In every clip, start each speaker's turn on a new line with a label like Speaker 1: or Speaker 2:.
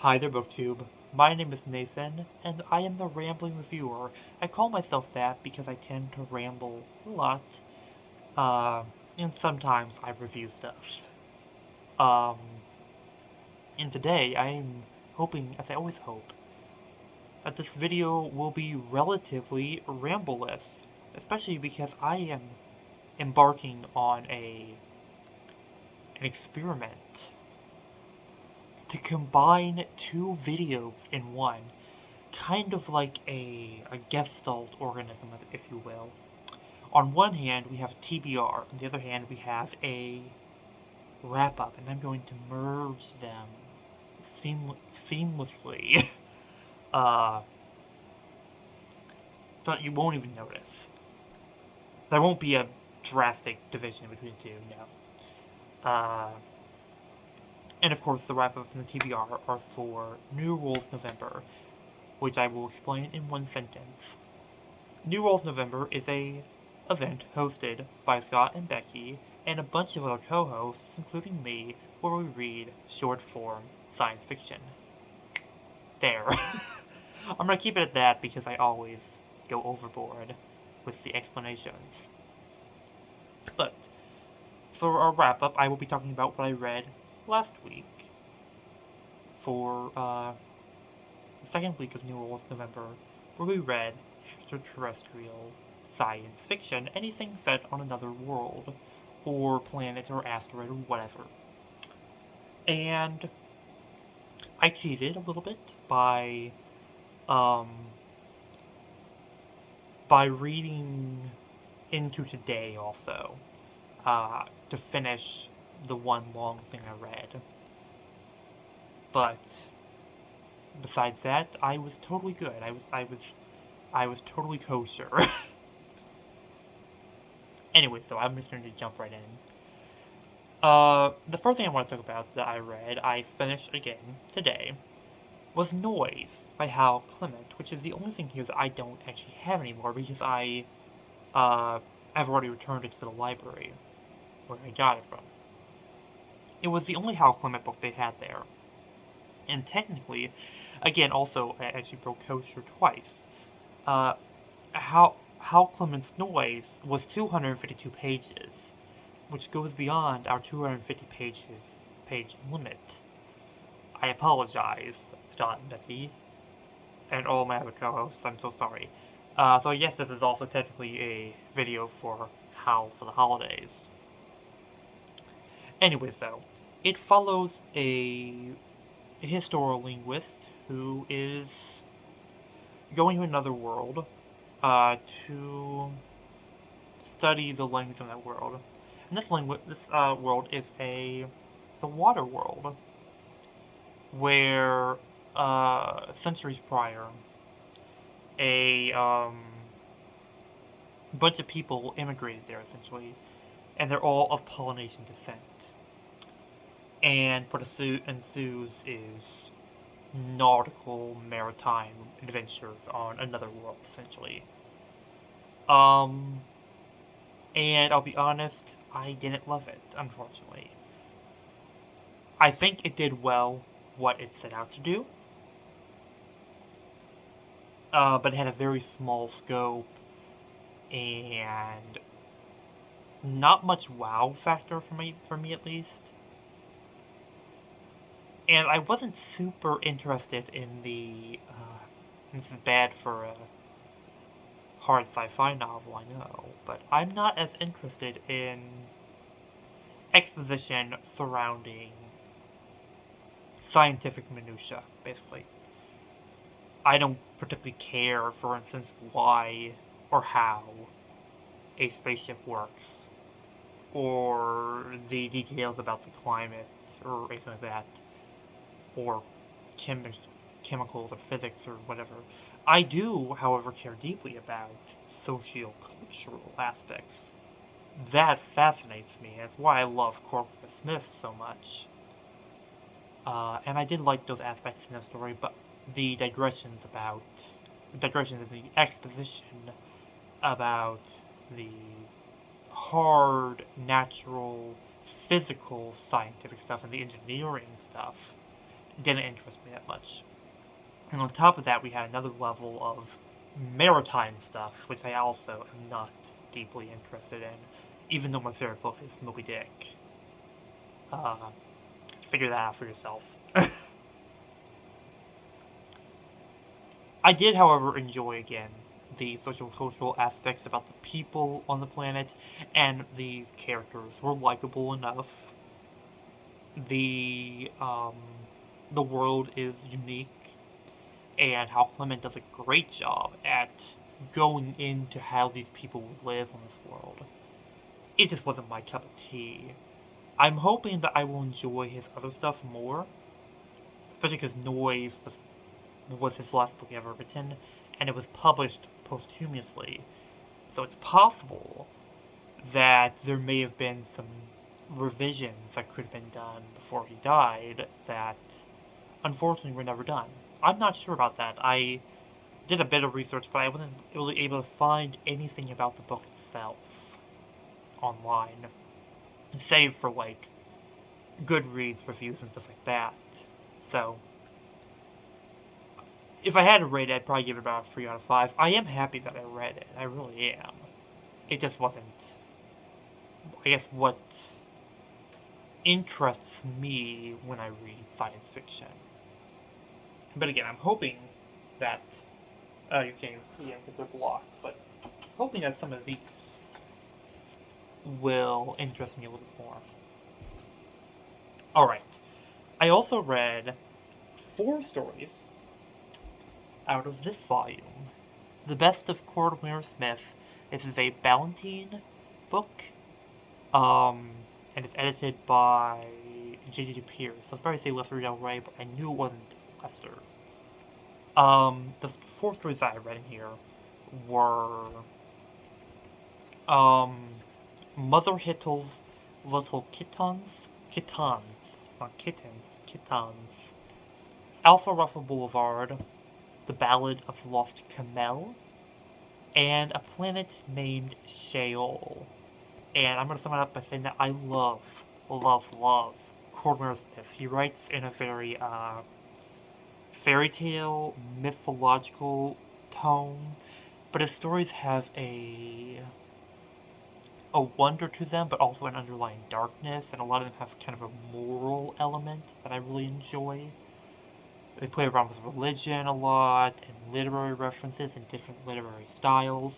Speaker 1: Hi there, BookTube. My name is Nathan, and I am the Rambling Reviewer. I call myself that because I tend to ramble a lot, uh, and sometimes I review stuff. Um, and today I'm hoping, as I always hope, that this video will be relatively rambleless, especially because I am embarking on an experiment to combine two videos in one, kind of like a Gestalt organism, if you will. On one hand, we have a TBR, on the other hand, we have a wrap-up, and I'm going to merge them seamlessly, uh, so that you won't even notice. There won't be a drastic division between the two, no. And of course, the wrap-up and the TBR are for New Rules November, which I will explain in one sentence. New Rules November is a event hosted by Scott and Becky and a bunch of other co-hosts, including me, where we read short-form science fiction. There. I'm gonna keep it at that because I always go overboard with the explanations. But for our wrap-up, I will be talking about what I read last week for the second week of New Rules November, where we read Extra-Terrestrial science fiction, anything set on another world, or planet, or asteroid, or whatever. And I cheated a little bit um, by reading into today also, to finish the one long thing I read. But besides that, I was totally good. I was totally kosher. Anyway, so I'm just going to jump right in. The first thing I want to talk about that I read, I finished again today, was Noise by Hal Clement, which is the only thing here that I don't actually have anymore because I've already returned it to the library where I got it from. It was the only Hal Clement book they had there. And technically, again, also, I actually broke kosher twice. Uh, Hal Clement's Noise was 252 pages, which goes beyond our 250 page limit. I apologize, Scott and Becky, and all my other co-hosts, I'm so sorry. So yes, this is also technically a video for Howl for the Holidays. Anyways though, it follows a historiolinguist who is going to another world, to study the language in that world. And this world is the water world, where centuries prior, a bunch of people immigrated there essentially, and they're all of Polynesian descent. And what ensues is nautical maritime adventures on another world essentially. And I'll be honest, I didn't love it, unfortunately. I think it did well what it set out to do, but it had a very small scope and not much wow factor for me at least. And I wasn't super interested in this is bad for a hard sci-fi novel, I know, but I'm not as interested in exposition surrounding scientific minutia, basically. I don't particularly care, for instance, why or how a spaceship works, or the details about the climate, or anything like that, or chemicals or physics or whatever. I do, however, care deeply about socio-cultural aspects. That fascinates me. That's why I love Corpus Smith so much. And I did like those aspects in the story, but the digressions in the exposition about the hard, natural, physical, scientific stuff and the engineering stuff didn't interest me that much. And on top of that, we had another level of maritime stuff, which I also am not deeply interested in, even though my favorite book is Moby Dick. Figure that out for yourself. I did, however, enjoy again the social aspects about the people on the planet, and the characters were likable enough. The world is unique, and how Clement does a great job at going into how these people live on this world. It just wasn't my cup of tea. I'm hoping that I will enjoy his other stuff more, especially because Noise was his last book ever written, and it was published posthumously. So it's possible that there may have been some revisions that could have been done before he died that unfortunately were never done. I'm not sure about that. I did a bit of research, but I wasn't really able to find anything about the book itself online, save for like Goodreads reviews and stuff like that. So if I had to rate it, I'd probably give it about a 3 out of 5. I am happy that I read it. I really am. It just wasn't, I guess, what interests me when I read science fiction. But again, I'm hoping that, you can't even see them because they're blocked, but hoping that some of these will interest me a little bit more. Alright. I also read 4 stories out of this volume. The Best of Cordelia Smith. This is a Ballantine book, and it's edited by J.J. Pierce. I was about to say Lester Del Rey, but I knew it wasn't Lester. The 4 stories that I read in here were Mother Hittle's Little Kittens. It's not kittens, it's kittens. Alpha Ruffle Boulevard, The Ballad of Lost Camel, and A Planet Named Sheol. And I'm going to sum it up by saying that I love Cordelia Smith. He writes in a very fairy tale, mythological tone, but his stories have a wonder to them, but also an underlying darkness, and a lot of them have kind of a moral element that I really enjoy. They play around with religion a lot, and literary references and different literary styles.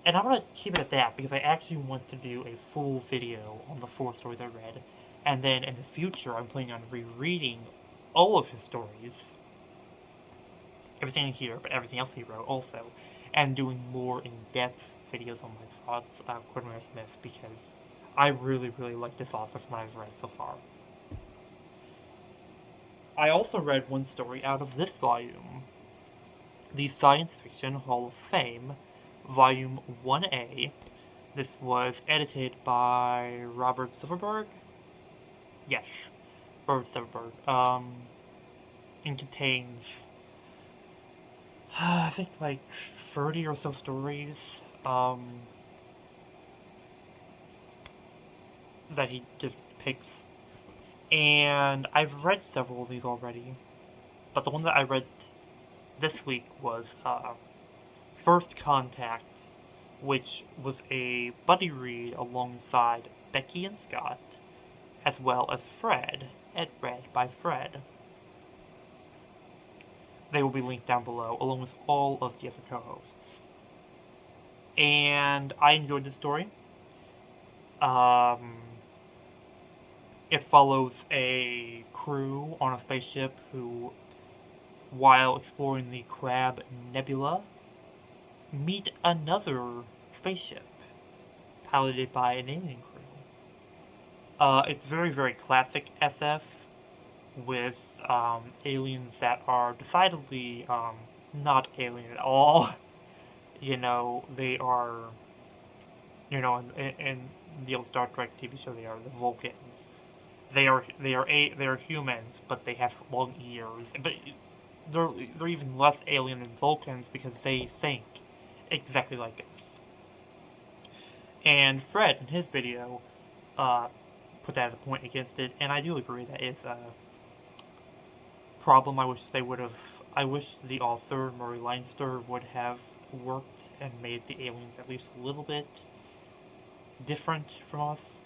Speaker 1: And I'm going to keep it at that, because I actually want to do a full video on the 4 stories I read. And then in the future, I'm planning on rereading all of his stories. Everything in here, but everything else he wrote also. And doing more in-depth videos on my thoughts about Cordelia Smith, because I really, really like this author from what I've read so far. I also read 1 story out of this volume, the Science Fiction Hall of Fame, Volume 1A. This was edited by Robert Silverberg? Yes, Robert Silverberg. It contains, I think, like 30 or so stories, that he just picks. And I've read several of these already, but the one that I read this week was First Contact, which was a buddy read alongside Becky and Scott, as well as Fred, read by Fred. They will be linked down below, along with all of the other co-hosts. And I enjoyed the story. It follows a crew on a spaceship who, while exploring the Crab Nebula, meet another spaceship piloted by an alien crew. It's very, very classic SF, with aliens that are decidedly not alien at all. You know, they are, you know, in the old Star Trek TV show, they are the Vulcans. They are humans, but they have long ears. But they're even less alien than Vulcans because they think exactly like us. And Fred, in his video, put that as a point against it, and I do agree that it's problem. I wish the author, Murray Leinster, would have worked and made the aliens at least a little bit different from us.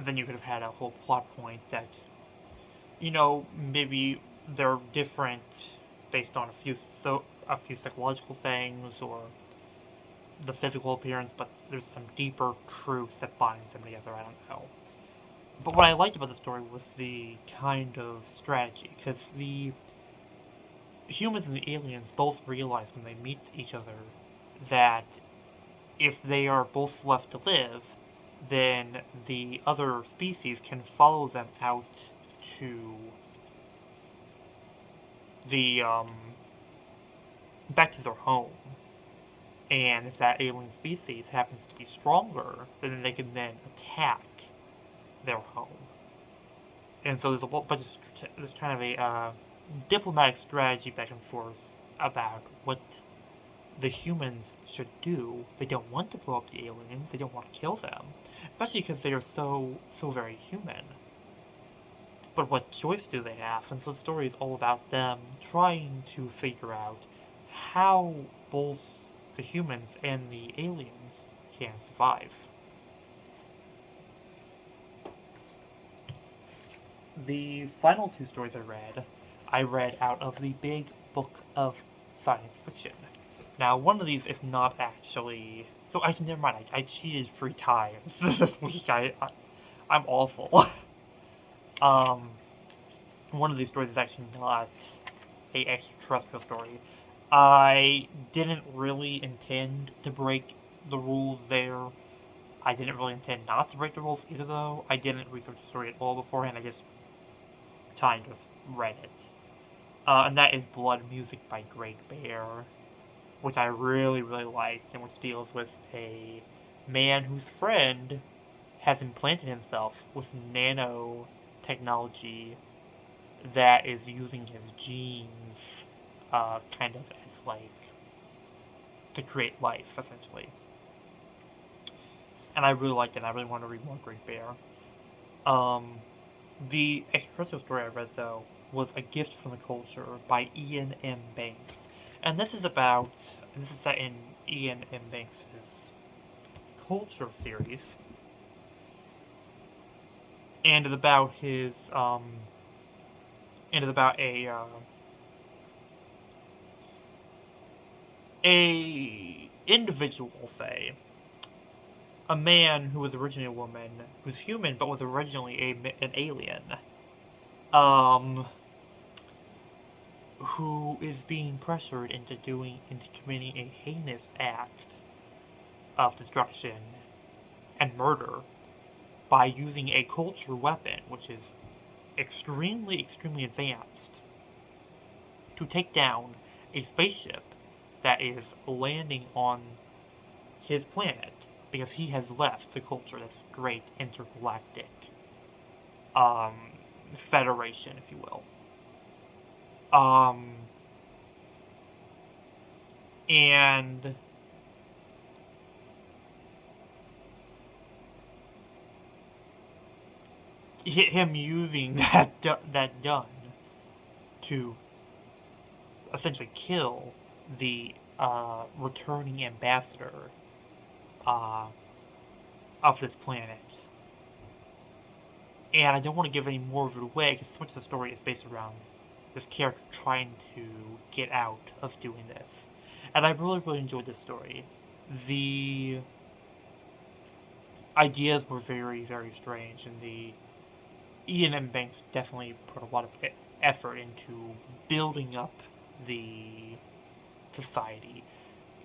Speaker 1: Then you could have had a whole plot point that, maybe they're different based on a few psychological things or the physical appearance, but there's some deeper truths that binds them together. I don't know. But what I liked about the story was the kind of strategy, because the humans and the aliens both realize when they meet each other that if they are both left to live, then the other species can follow them out to the back to their home. And if that alien species happens to be stronger, then they can then attack their home. And so there's a bunch of there's kind of a diplomatic strategy back and forth about what the humans should do. They don't want to blow up the aliens. They don't want to kill them, especially because they are so very human. But what choice do they have? And so the story is all about them trying to figure out how both the humans and the aliens can survive. The final two stories I read out of the big book of science fiction. Now, one of these is not actually... So, actually, never mind. I cheated 3 times this week. I'm awful. One of these stories is actually not a extraterrestrial story. I didn't really intend to break the rules there. I didn't really intend not to break the rules either, though. I didn't research the story at all beforehand. I just kind of read it. And that is Blood Music by Greg Bear, which I really liked, and which deals with a man whose friend has implanted himself with nanotechnology that is using his genes kind of as, like, to create life, essentially. And I really liked it, and I really want to read more Greg Bear. The extraterrestrial story I read, though, was A Gift from the Culture by Ian M. Banks. And this is set in Ian M. Banks' Culture series. And is about a individual, say, a man who was originally a woman, who's human but was originally an alien, who is being pressured into committing a heinous act of destruction and murder by using a culture weapon, which is extremely advanced, to take down a spaceship that is landing on his planet, because he has left the culture, this great intergalactic federation, if you will. And him using that gun to essentially kill the returning ambassador of this planet. And I don't want to give any more of it away, because so much of the story is based around this character trying to get out of doing this. And I really enjoyed this story. The ideas were very strange, and the Ian M. Banks definitely put a lot of effort into building up the society,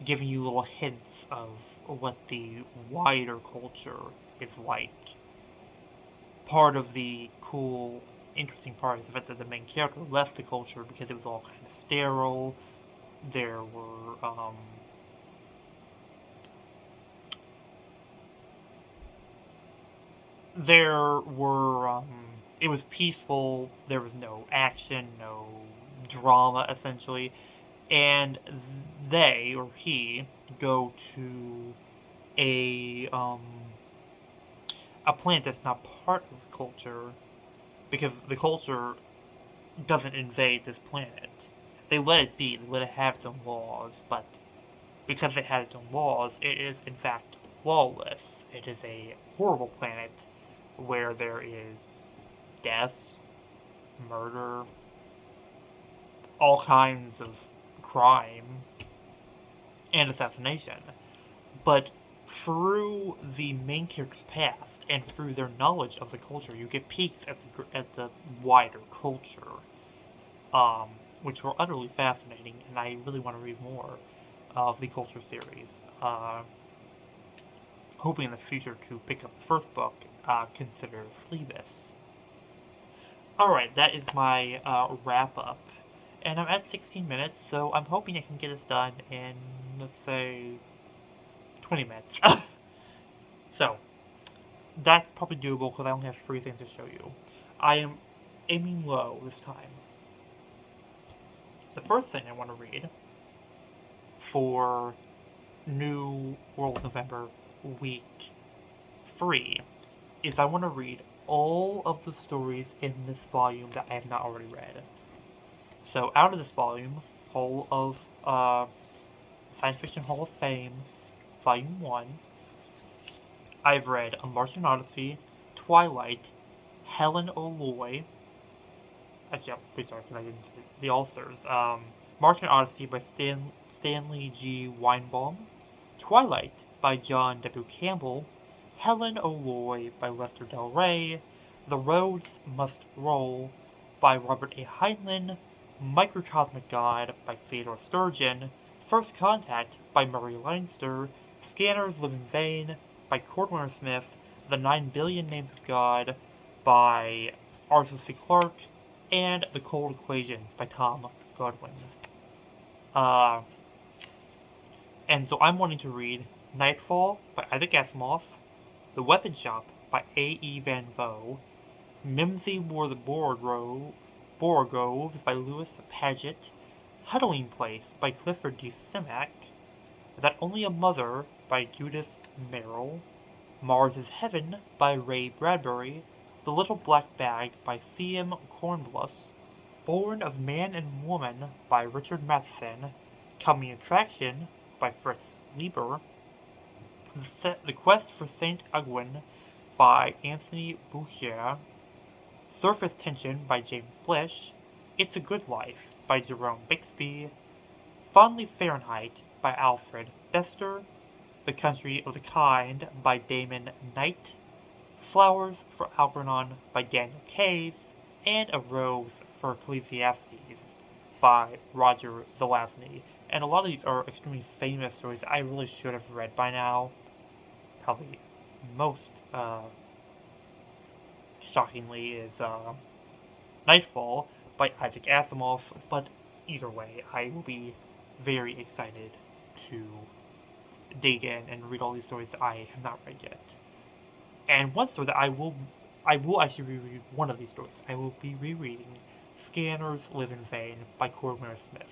Speaker 1: giving you little hints of what the wider culture is like. Part of the cool, interesting part is the fact that the main character left the culture because it was all kind of sterile. There were, it was peaceful, there was no action, no drama, essentially, and they, or he, go to a planet that's not part of the culture, because the culture doesn't invade this planet. They let it be, they let it have its own laws, but because it has its own laws, it is in fact lawless. It is a horrible planet where there is death, murder, all kinds of crime, and assassination. But through the main character's past and through their knowledge of the culture, you get peeks at the wider culture, which were utterly fascinating, and I really want to read more of the culture series. Hoping in the future to pick up the first book, Consider Phlebas. Alright, that is my wrap up. And I'm at 16 minutes, so I'm hoping I can get this done in, let's say, 20 minutes. So, that's probably doable because I only have 3 things to show you. I am aiming low this time. The first thing I want to read for New World November week 3 is I want to read all of the stories in this volume that I have not already read. So out of this volume, Hall of Science Fiction Hall of Fame, Volume 1, I've read A Martian Odyssey, Twilight, Helen O'Loy. Actually, I'm pretty sorry because I didn't say the authors. Martian Odyssey by Stanley G. Weinbaum, Twilight by John W. Campbell, Helen O'Loy by Lester Del Rey, The Roads Must Roll by Robert A. Heinlein, Microcosmic God by Theodore Sturgeon, First Contact by Murray Leinster, Scanners Live in Vain by Cordwainer Smith, The 9 Billion Names of God by Arthur C. Clarke, and The Cold Equations by Tom Godwin. And so I'm wanting to read Nightfall by Isaac Asimov, The Weapon Shop by A.E. Van Vogt, Mimsy Wore the Borogoves by Louis Paget, Huddling Place by Clifford D. Simak, That Only a Mother by Judith Merrill, Mars is Heaven by Ray Bradbury, The Little Black Bag by C.M. Cornbluth, Born of Man and Woman by Richard Matheson, Coming Attraction by Fritz Leiber, The Quest for St. Augustine by Anthony Boucher, Surface Tension by James Blish, It's a Good Life by Jerome Bixby, Fondly Fahrenheit by Alfred Bester, The Country of the Kind by Damon Knight, Flowers for Algernon by Daniel Case, and A Rose for Ecclesiastes by Roger Zelazny. And a lot of these are extremely famous stories I really should have read by now. Probably most shockingly is Nightfall by Isaac Asimov, but either way, I will be very excited to dig in and read all these stories that I have not read yet. And one story that I will actually reread one of these stories. I will be rereading Scanners Live in Vain by Cordwainer Smith.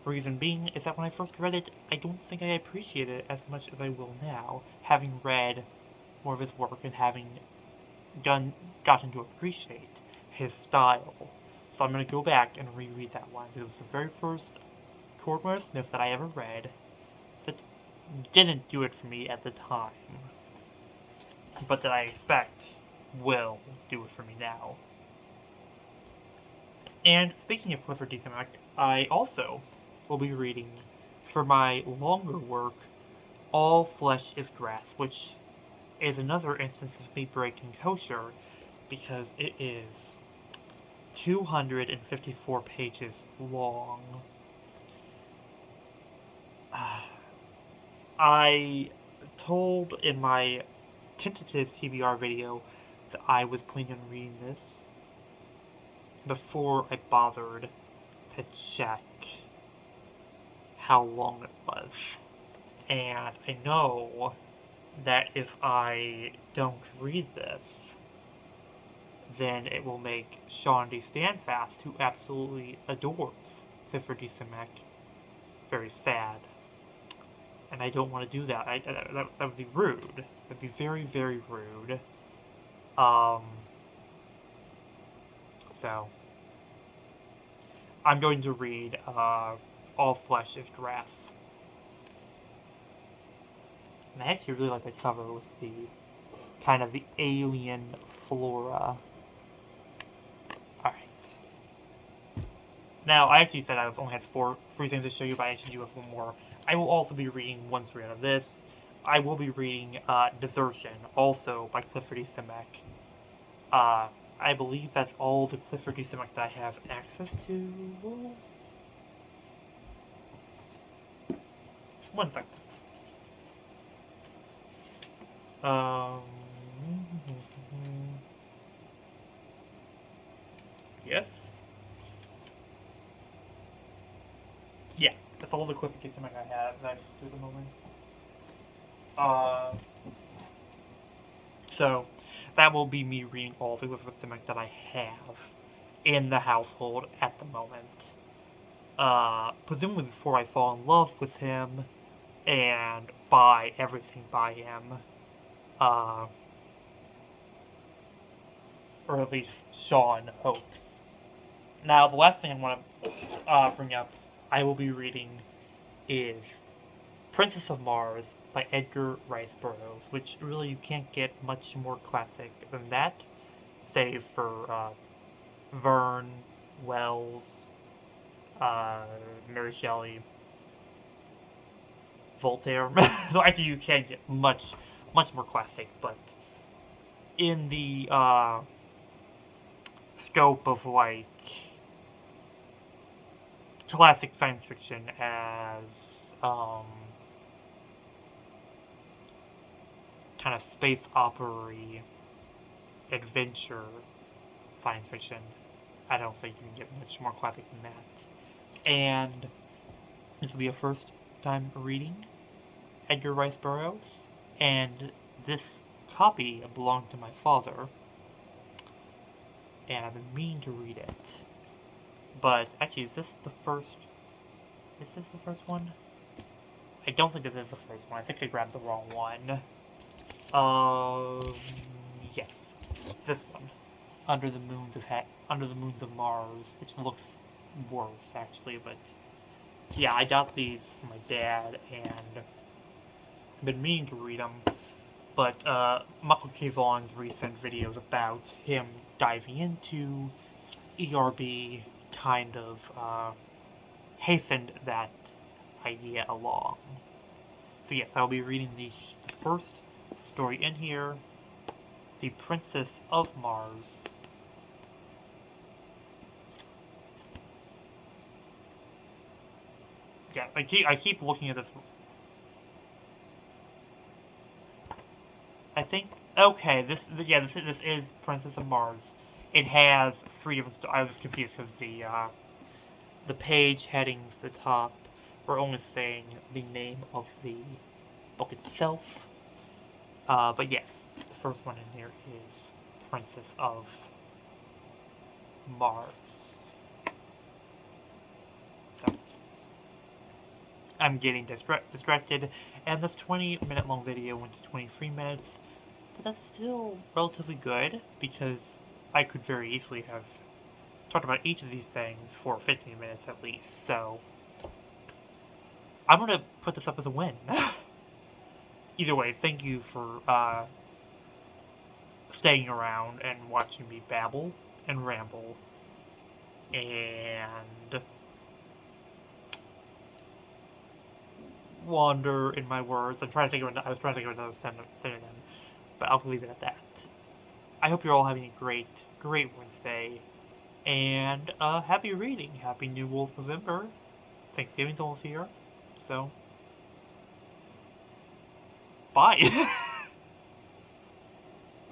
Speaker 1: Reason being is that when I first read it, I don't think I appreciated it as much as I will now, having read more of his work and having gotten to appreciate his style. So I'm going to go back and reread that one. It was the very first Cordwainer Smith that I ever read that didn't do it for me at the time, but that I expect will do it for me now. And speaking of Clifford D. Simak, I also will be reading, for my longer work, All Flesh is Grass, which is another instance of me breaking kosher, because it is 254 pages long. I told in my tentative TBR video that I was planning on reading this before I bothered to check how long it was. And I know that if I don't read this, then it will make Sean D. Standfast, who absolutely adores Clifford D. Simak, very sad. And I don't want to do that. That would be rude. That would be very, very rude. So, I'm going to read All Flesh is Grass. And I actually really like the cover with the kind of the alien flora. Alright. Now, I actually said I only had three things to show you, but I actually do have one more. I will also be reading one story out of this. I will be reading Desertion, also by Clifford E. Simek. I believe that's all the Clifford E. Simek that I have access to. One second. Yes? Yeah, that's all the Clifford E. Simek I have access to at the moment. So, that will be me reading all the Clifford E. Simek that I have in the household at the moment. Presumably before I fall in love with him and buy everything by him. Or at least Sean hopes. Now, the last thing I want to bring up, I will be reading, is Princess of Mars by Edgar Rice Burroughs, which really you can't get much more classic than that, save for Verne, Wells, Mary Shelley, Voltaire. So actually you can get much more classic, but in the scope of like classic science fiction as kind of space opera adventure science fiction, I don't think you can get much more classic than that. And this will be a first time reading Edgar Rice Burroughs, and this copy belonged to my father, and I've been meaning to read it. But actually, is this the first one? I don't think this is the first one. I think I grabbed the wrong one. Yes, this one. Under the Moons of Mars, which looks worse actually, but yeah, I got these from my dad, and I've been meaning to read them, but Michael K. Vaughan's recent videos about him diving into ERB kind of hastened that idea along. So yes, I'll be reading the first story in here, The Princess of Mars. Yeah, I keep looking at this. I think this is Princess of Mars. It has three different stories. I was confused because the page headings at the top were only saying the name of the book itself. But yes, the first one in here is Princess of Mars. So, I'm getting distracted, and this 20-minute long video went to 23 minutes, but that's still relatively good, because I could very easily have talked about each of these things for 15 minutes at least, so I'm going to put this up as a win. Either way, thank you for staying around and watching me babble and ramble, and wander in my words. I was trying to think of another synonym, but I'll leave it at that. I hope you're all having a great Wednesday, and happy reading. Happy New Wolves November. Thanksgiving's almost here, so bye.